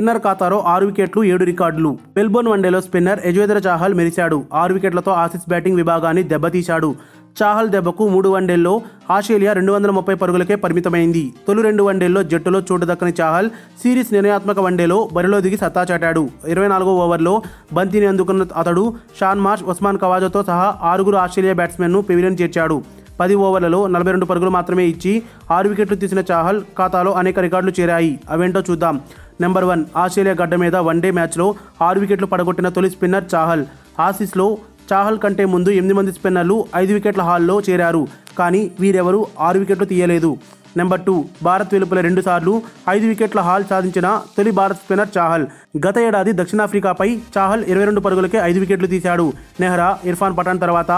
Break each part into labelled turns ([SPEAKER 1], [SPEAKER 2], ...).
[SPEAKER 1] Spinner ఖాతాలో 6 వికెట్లు 7 రికార్డులు. మెల్బోర్న్ వన్డేలో స్పిన్నర్ యజువేంద్ర చాహల్ మెరిశాడు. 6 వికెట్లతో ఆసీస్ బ్యాటింగ్ విభాగాన్ని దెబ్బతీశాడు. చాహల్ దెబ్బకు 3 వన్డేల్లో ఆస్ట్రేలియా 230 పరుగులకే పరిమితమైంది. తొలి 2 వన్డేల్లో జట్టులో చోటు దక్కని చాహల్ సిరీస్ నిర్ణయాత్మక వన్డేలో బరిలో దిగి సత్తా చాటాడు. 24వ ఓవర్లో బంతిని అందుకున్న అతడు షాన్ మార్ష్, ఉస్మాన్ ఖవాజాతో సహా 6 ఆస్ట్రేలియా బ్యాట్స్మెన్ను పెవిలియన్ చేర్చాడు. 10 ఓవర్లలో 42 పరుగులు మాత్రమే ఇచ్చి 6 వికెట్లు తీసిన చాహల్ ఖాతాలో అనేక రికార్డులు చేరాయి. అవేంటో చూద్దాం. నెంబర్ 1, ఆస్ట్రేలియా గడ్డ మీద వన్డే మ్యాచ్లో 6 వికెట్లు పడగొట్టిన తొలి స్పిన్నర్ చాహల్. ఆసీస్లో చాహల్ కంటే ముందు 8 మంది స్పిన్నర్లు 5 వికెట్ల హాల్లో చేరారు. కానీ వీరెవరూ 6 వికెట్లు తీయలేదు. నెంబర్ 2, భారత్ వెలుపల 2 సార్లు 5 వికెట్ల హాల్ సాధించిన తొలి భారత్ స్పిన్నర్ చాహల్. గత ఏడాది దక్షిణాఫ్రికాపై చాహల్ 22 పరుగులకే 5 వికెట్లు తీశాడు. నెహ్రా, ఇర్ఫాన్ పఠాన్ తర్వాత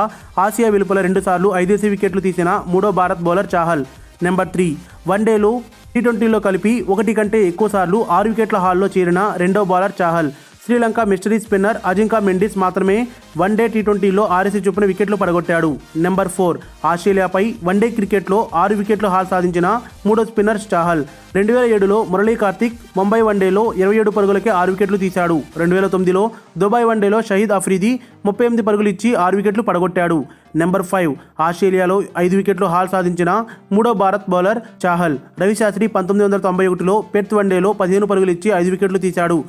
[SPEAKER 1] ఆసియా వెలుపల 2 సార్లు 5 వికెట్లు తీసిన మూడో భారత్ బౌలర్ చాహల్. నెంబర్ 3, వన్డేలో టీ20లో కలిపి 1 కంటే ఎక్కువ సార్లు 6 వికెట్ల హాల్లో చేరిన రెండో bowler Chahal. Sri Lanka mystery spinner Ajinkya Mendis మాత్రమే వన్డే టీ20లో 6 చొప్పున వికెట్లు పడగొట్టాడు. నెంబర్ 4, ఆస్ట్రేలియాపై వన్డే క్రికెట్లో 6 వికెట్లు హాల్ సాధించిన మూడో స్పిన్నర్ చాహల్. 2007లో మురళీ కార్తిక్ ముంబై వన్డేలో 27 పరుగులకే 6 వికెట్లు తీశాడు. 2009లో దుబాయ్ వన్డేలో షహీద్ అఫ్రీది 38 పరుగులు ఇచ్చి 6 వికెట్లు పడగొట్టాడు. నెంబర్ 5, ఆస్ట్రేలియాలో 5 వికెట్లు హాల్ సాధించిన మూడో భారత్ బౌలర్ చాహల్. రవిశాస్త్రి 1991లో పెర్త్ వన్డేలో 15 పరుగులు ఇచ్చి 5 వికెట్లు తీశాడు.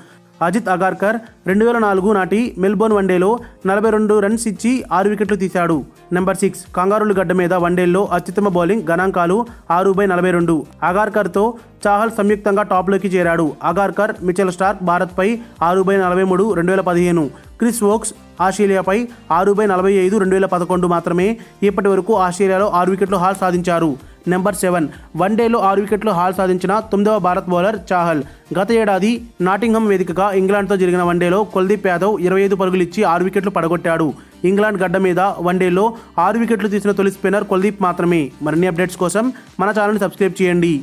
[SPEAKER 1] అజిత్ అగార్కర్ 2004 నాటి మెల్బోర్న్ వన్డేలో 42 రన్స్ ఇచ్చి 6 వికెట్లు తీశాడు. నెంబర్ 6, కంగారూలు గడ్డ మీద వన్డేల్లో అత్యుత్తమ బౌలింగ్ గణాంకాలు 6/42. అగార్కర్తో చాహల్ సంయుక్తంగా టాప్లోకి చేరాడు. అగార్కర్, మిచెల్ స్టార్క్ భారత్పై 6/43 2015, క్రిస్ వోక్స్ ఆస్ట్రేలియాపై 6/45 2011 మాత్రమే ఇప్పటి వరకు ఆస్ట్రేలియాలో 6 వికెట్లు హాల్ సాధించారు. నెంబర్ 7, వన్డేలో 6 వికెట్లు హాల్ సాధించిన 9వ భారత్ బౌలర్ చాహల్. గత ఏడాది నాటింఘమ్ వేదికగా ఇంగ్లాండ్తో జరిగిన వన్డేలో కుల్దీప్ యాదవ్ 25 పరుగులు ఇచ్చి 6 వికెట్లు పడగొట్టాడు. ఇంగ్లాండ్ గడ్డ మీద వన్డేలో 6 వికెట్లు తీసిన తొలి స్పిన్నర్ కుల్దీప్ మాత్రమే. మరిన్ని అప్డేట్స్ కోసం మన ఛానల్ని సబ్స్క్రైబ్ చేయండి.